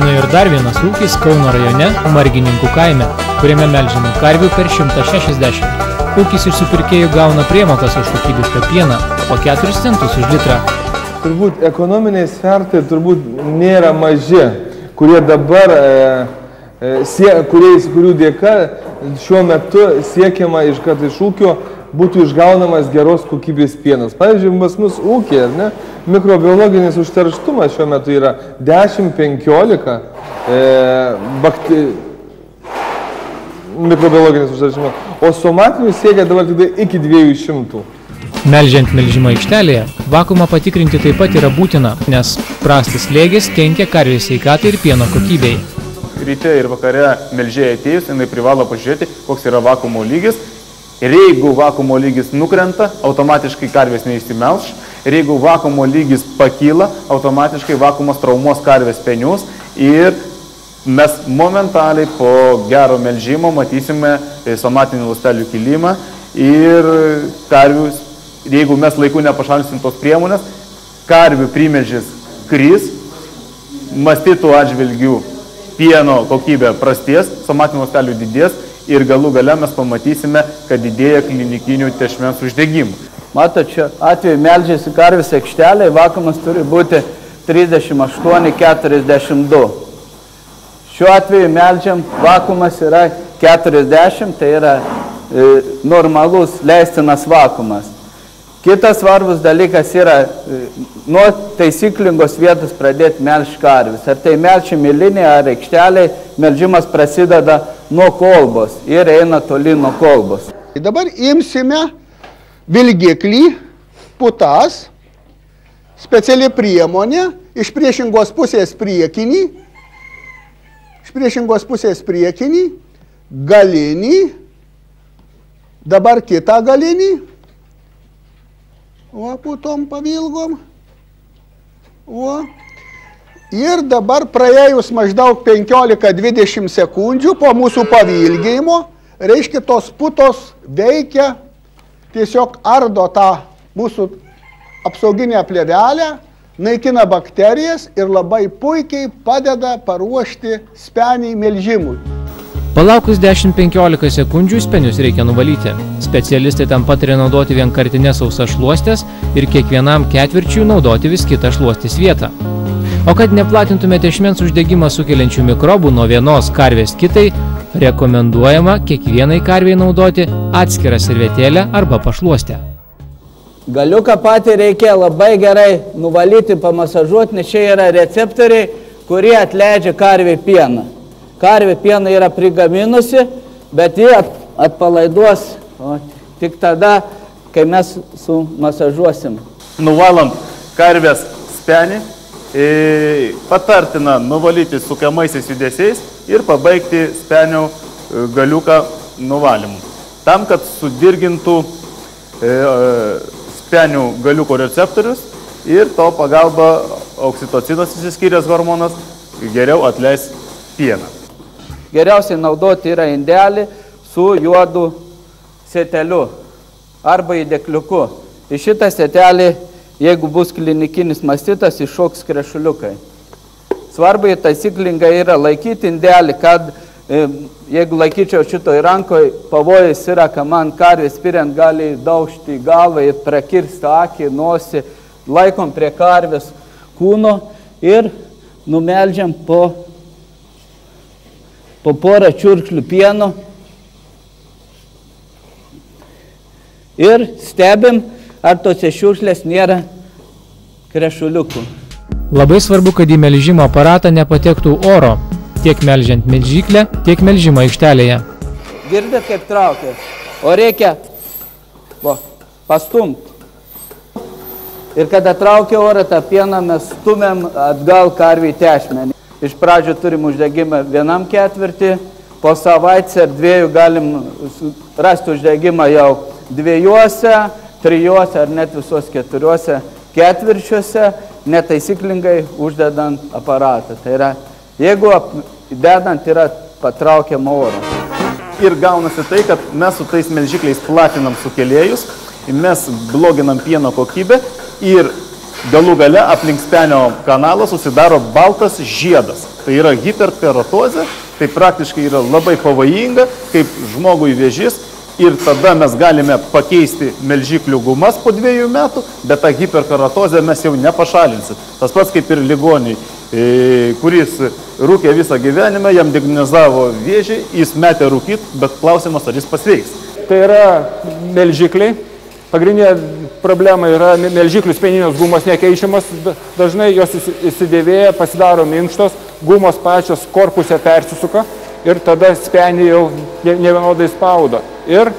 Na ir dar vienas ūkis Kauno rajone, Margininkų kaime, kuriame melžiama karvių per 160. Ūkis iš supirkėjų gauna priemokas už kokybišką pieną, po 4 centus už litrą. Turbūt ekonominiai svertai turbūt nėra maži, kurie dabar, kurių dėka šiuo metu siekiama, kad iš ūkio būtų išgaunamas geros kokybės pienas. Pavyzdžiui, pas mus ūkė, mikrobiologinis užterštumas šiuo metu yra 10-15 mikrobiologinis užterštumas, o somatinių siekia dabar tik iki 200. Melžiant melžimo aikštelėje, vakuumą patikrinti taip pat yra būtina, nes prastas slėgis kenkia karvės sveikatai ir pieno kokybei. Ryte ir vakare melžėjai atėjus, jinai privalo pažiūrėti, koks yra vakuumo lygis. Ir jeigu vakuumo lygis nukrenta, automatiškai karvės neišsimelš. Ir jeigu vakuumo lygis pakyla, automatiškai vakuumas traumuos karvės penius. Ir mes momentaliai po gero melžimo matysime somatinių ląstelių kilimą. Ir karvių, jeigu mes laiku nepašalinsim tos priemonės, karvių primelžis kris, mastitų atžvilgių pieno kokybė prasties, somatinių ląstelių didės. Ir galų gale mes pamatysime, kad didėja klinikinių tešmens uždegimų. Matot, čia atveju melžiasi karvės aikštelėje, vakuumas turi būti 38-42. Šiuo atveju melžiam, vakuumas yra 40, tai yra normalus leistinas vakuumas. Kitas svarbus dalykas yra nuo taisyklingos vietos pradėti melžti karves. Ar tai melžiam į liniją ar aikštelėje, melžimas prasideda nuo kolbos ir eina toli nuo kolbos. Dabar imsime vilgiklį, putas, speciali priemonė, iš priešingos pusės priekinį, galinį, dabar kitą galinį, o putom pavilgom, ir dabar praėjus maždaug 15-20 sekundžių po mūsų pavilgėjimo, reiškia tos putos veikia, tiesiog ardo tą mūsų apsauginę plėvelę, naikina bakterijas ir labai puikiai padeda paruošti spenį melžimui. Palaukus 10-15 sekundžių spenius reikia nuvalyti. Specialistai tam pataria naudoti vienkartines sausas šluostes ir kiekvienam ketvirčiui naudoti vis kitą šluostis vietą. O kad neplatintume tešmens uždegimą sukeliančių mikrobų nuo vienos karvės kitai, rekomenduojama kiekvienai karvei naudoti atskirą servetėlę arba pašluostę. Galiuką patį reikia labai gerai nuvalyti, pamasažuoti, nes čia yra receptoriai, kurie atleidžia karvei pieną. Karvė pieną yra prigaminusi, bet jie atpalaiduos tik tada, kai mes sumasažuosim. Nuvalant karvės spenį, patartina nuvalyti sukiamaisiais judesiais ir pabaigti spenio galiuką nuvalymu. Tam, kad sudirgintų spenio galiuko receptorius ir to pagalba oksitocinas išsiskyręs hormonas geriau atleis pieną. Geriausiai naudoti yra indelį su juodu seteliu arba įdekliuku. Į šitą setelį, jeigu bus klinikinis mastitas, iššoks krešuliukai. Svarbu taisyklingai yra laikyti indelį, kad jeigu laikyčiau šitoj rankoje, pavojus yra, kad man karvės spiriant gali daužti galvą ir prakirsti akį, nosį. Laikom prie karvės kūno ir numeldžiam po porą čiurkšlių pieno ir stebim, ar tose šiurkšlės nėra krešuliukų. Labai svarbu, kad į melžimo aparatą nepatektų oro, tiek melžiant melžyklę, tiek melžimo aikštelėje. Girdėt, kaip traukia? O reikia pastumti. Ir kada traukia orą, tą pieną mes stumėm atgal karvį tešmenį. Iš pradžių turim uždegimą 1/4, po savaitės ar 2 galim rasti uždegimą jau 2, 3 ar net visos 4 ketvirčiuose, netaisyklingai uždedant aparatą. Tai yra, jeigu dedant yra patraukiama oro. Ir gaunasi tai, kad mes su tais melžikliais platinam sukėlėjus, mes bloginam pieno kokybę ir galų gale aplink spenio kanalą susidaro baltas žiedas. Tai yra hiperkeratozė, tai praktiškai yra labai pavojinga, kaip žmogui vėžys. Ir tada mes galime pakeisti melžiklių gumas po 2 metų, bet tą hiperkeratozę mes jau nepašalinsim. Tas pats kaip ir ligoniai, kuris rūkė visą gyvenimą, jam diagnozavo vėžį, jis metė rūkyti, bet klausimas, ar jis pasveiks. Tai yra melžikliai. Pagrindinė problema yra melžiklių speninės gumos nekeičiamas, dažnai jos įsidėvėja, pasidaro minkštos, gumos pačios korpuse persisuka ir tada spenį jau nevienodai spaudo. Ir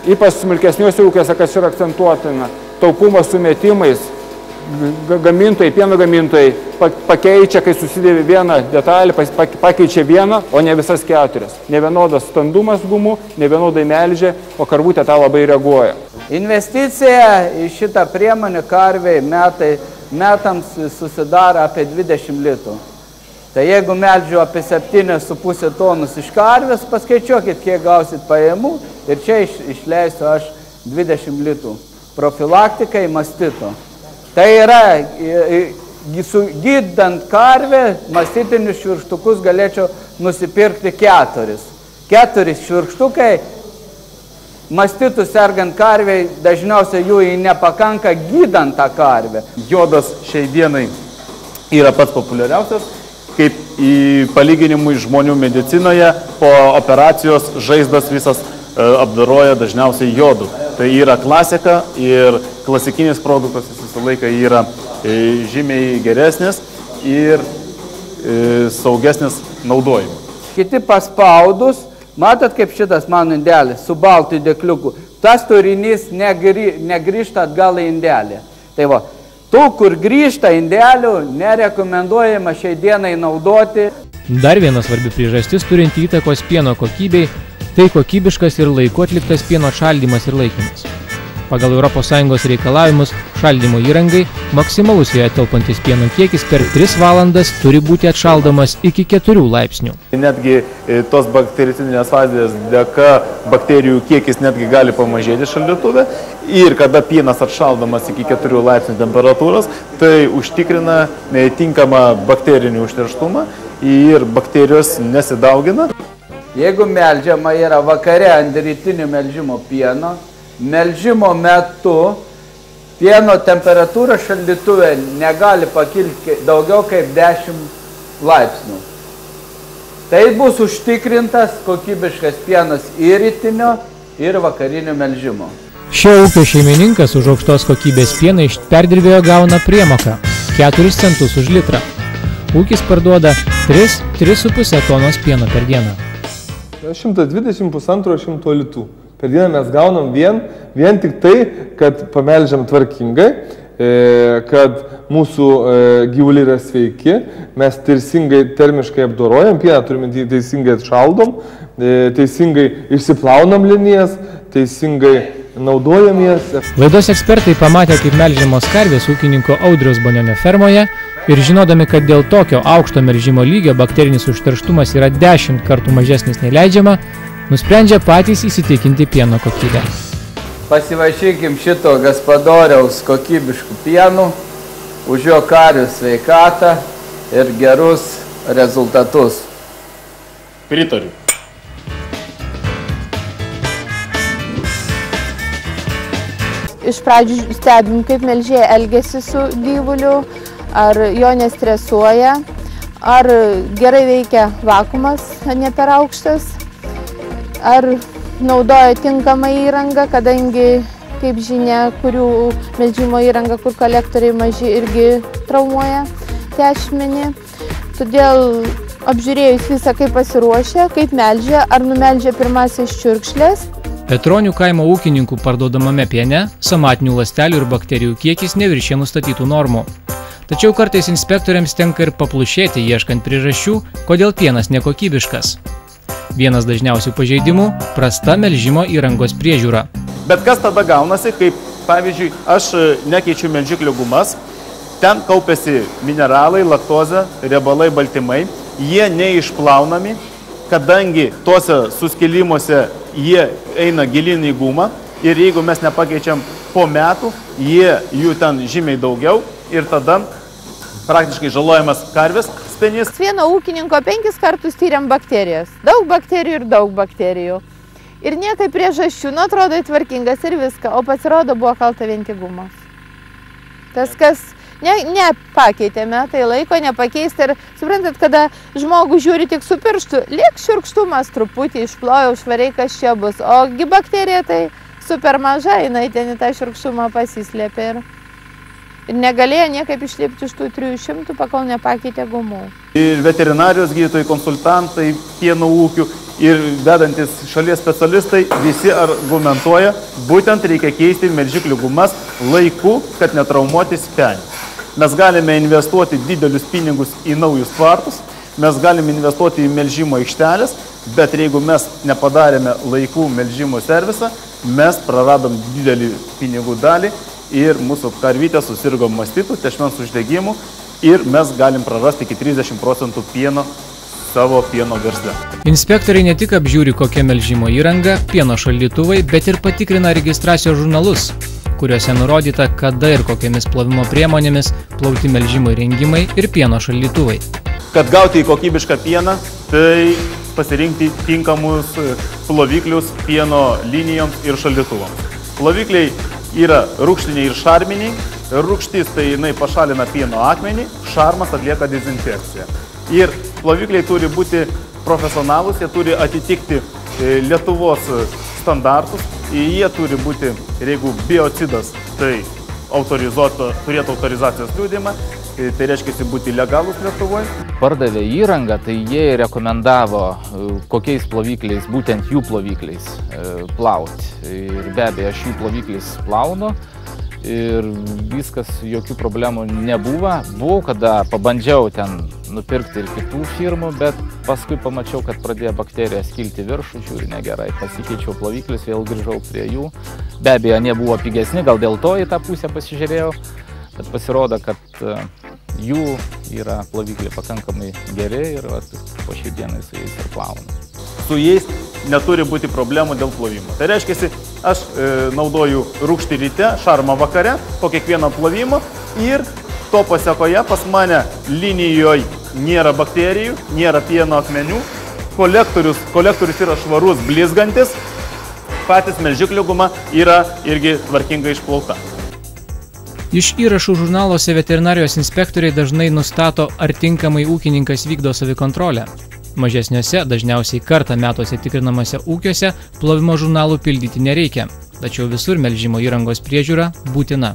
ypač smulkesniuose ūkiuose, kas yra akcentuotina, taupumas su metimais, gamintojai, pieno gamintojai pakeičia, kai susidėvi vieną detalę, pakeičia vieną, o ne visas 4. Nevienodas standumas gumų, nevienodai melžia, o karvutė tą labai reaguoja. Investicija į šitą priemonę karviai metams susidaro apie 20 litrų. Tai jeigu melžiu apie 7,5 tonus iš karvės, paskaičiuokit, kiek gausit pajamų ir čia išleisiu aš 20 litrų profilaktikai mastito. Tai yra, gydant karvę, mastitinius švirkštukus galėčiau nusipirkti 4. 4 švirkštukai, mastitų sergant karviai, dažniausiai jų nepakanka gydant tą karvę. Jodas šiai dienai yra pats populiariausias, kaip į palyginimui žmonių medicinoje po operacijos žaizdas visas apdaroja dažniausiai jodų. Tai yra klasika ir klasikinis produktas visą laiką yra žymiai geresnis ir saugesnis naudojimui. Kiti paspaudus, matot kaip šitas mano indelis su baltu dėkliuku, tas turinys negrįžta atgal į indelį. Tai va, tų, kur grįžta indelių, nerekomenduojama šiai dienai naudoti. Dar viena svarbi priežastis turinti įtakos pieno kokybei – tai kokybiškas ir laiku atliktas pieno šaldymas ir laikymas. Pagal ES reikalavimus šaldymo įrangai maksimalus joje telpantis pieno kiekis per 3 valandas turi būti atšaldomas iki 4 laipsnių. Netgi tos baktericidinės fazės dėka bakterijų kiekis netgi gali pamažėti šaldytuve ir kada pienas atšaldomas iki 4 laipsnių temperatūros, tai užtikrina tinkamą bakterinį užterštumą ir bakterijos nesidaugina. Jeigu melžiama yra vakare ant rytinio melžimo pieno, melžimo metu pieno temperatūra šaldytuve negali pakilti daugiau kaip 10 laipsnių. Tai bus užtikrintas kokybiškas pienas ir rytinio, ir vakarinio melžimo. Šio ūkio šeimininkas už aukštos kokybės pieną iš perdirbėjo gauna priemoką – 4 centus už litrą. Ūkis parduoda 3,5 tonos pieno per dieną. 120–100 litrų. Per dieną mes gaunam vien tik tai, kad pamelžiam tvarkingai, kad mūsų gyvuliai yra sveiki, mes teisingai termiškai apdorojam pieną, turime teisingai atšaldom, teisingai išsiplaunam linijas, teisingai naudojam jas. Laidos ekspertai pamatė, kaip melžiamos karvės ūkininko Audriaus Bonionio fermoje ir žinodami, kad dėl tokio aukšto melžimo lygio bakterinis užterštumas yra 10 kartų mažesnis nei leidžiama, nusprendžia patys įsitikinti pieno kokybę. Pasivaišykim šito gaspadoriaus kokybiškų pienų, už jo karvių sveikatą ir gerus rezultatus. Pritariu. Iš pradžių stebim, kaip melžėjai elgiasi su gyvuliu, ar jo nestresuoja, ar gerai veikia vakuumas, ne per aukštas, ar naudoja tinkamą įrangą, kadangi, kaip žinia, kurių melžimo įranga, kur kolektoriai maži, irgi traumuoja tešmenį. Todėl apžiūrėjus visą, kaip pasiruošia, kaip melžia, ar numelžia pirmasis čiurkšlės. Petronių kaimo ūkininkų parduodamame piene somatinių ląstelių ir bakterijų kiekis neviršė nustatytų normų. Tačiau kartais inspektoriams tenka ir paplušėti, ieškant priežasčių, kodėl pienas nekokybiškas. Vienas dažniausių pažeidimų – prasta melžimo įrangos priežiūra. Bet kas tada gaunasi, kaip pavyzdžiui, aš nekeičiu melžiklių gumas, ten kaupiasi mineralai, laktozė, riebalai, baltymai, jie neišplaunami, kadangi tuose suskilimuose jie eina gilin į gumą ir jeigu mes nepakeičiam po metų, jų ten žymiai daugiau ir tada praktiškai žalojamas karvės spenys. Vieno ūkininko 5 kartus tyriam bakterijas. Daug bakterijų ir daug bakterijų. Ir niekai priežasčių, nu atrodo tvarkingas ir viską, o pasirodo buvo kalta vien tik gumos. Tas, kas nepakeitė metai laiko, nepakeisti ir suprantat, kada žmogų žiūri tik su pirštu, liek šiurkštumas truputį išplojo, švariai kas čia bus, ogi bakterija tai super maža, jinai ten į tą šiurkštumą pasislėpė ir negalėjo niekaip išlipti iš tų 300, pakol nepakeitė gumų. Ir veterinarijos gydytojai, konsultantai, pieno ūkių ir vedantis šalies specialistai visi argumentuoja, būtent reikia keisti melžiklių gumas laiku, kad netraumuoti spenį. Mes galime investuoti didelius pinigus į naujus tvartus, mes galime investuoti į melžimo aikštelės, bet jeigu mes nepadarėme laikų melžimo servisą, mes praradom didelį pinigų dalį ir mūsų karvytė susirgo mastitų, tešmens uždegimų ir mes galim prarasti iki 30% pieno savo pieno versle. Inspektoriai ne tik apžiūri kokia melžimo įranga, pieno šaldytuvai, bet ir patikrina registracijos žurnalus, kuriuose nurodyta, kada ir kokiamis plovimo priemonėmis plauti melžimo įrengimai ir pieno šaldytuvai. Kad gauti kokybišką pieną, tai pasirinkti tinkamus ploviklius pieno linijoms ir šaldytuvams. Plovikliai yra rūgštiniai ir šarminiai. Rūgštis tai jinai pašalina pieno akmenį, šarmas atlieka dezinfekciją. Ir plovikliai turi būti profesionalus, jie turi atitikti Lietuvos standartus. Jie turi būti, jeigu biocidas, tai turėtų autorizacijos liudijimą, tai reiškia būti legalus Lietuvoje. Pardavė įrangą, tai jie rekomendavo, kokiais plovikliais, būtent jų plovikliais plauti. Ir be abejo, aš jų plovikliais plaunu ir viskas, jokių problemų nebuvo. Buvau, kada pabandžiau ten nupirkti ir kitų firmų, bet paskui pamačiau, kad pradėjo bakterijas kilti viršų, žiūri negerai. Pasikeičiau ploviklius, vėl grįžau prie jų. Be abejo, nebuvo pigesni, gal dėl to į tą pusę pasižiūrėjau, bet pasirodo, kad jų yra plovikliai pakankamai geri ir po šiai dienai su jais ir plaunu. Su jais neturi būti problemų dėl plovimo. Tai reiškia, aš naudoju rūgštį ryte, šarmą vakare, po kiekvieno plovimo ir to pasekoje pas mane linijoje nėra bakterijų, nėra pieno akmenių, kolektorius yra švarus, blizgantis, patys melžiklių guma yra irgi tvarkingai išplauta. Iš įrašų žurnaluose veterinarijos inspektoriai dažnai nustato, ar tinkamai ūkininkas vykdo savikontrolę. Mažesniuose, dažniausiai kartą metuose tikrinamose ūkiuose plovimo žurnalų pildyti nereikia, tačiau visur melžimo įrangos priežiūra būtina.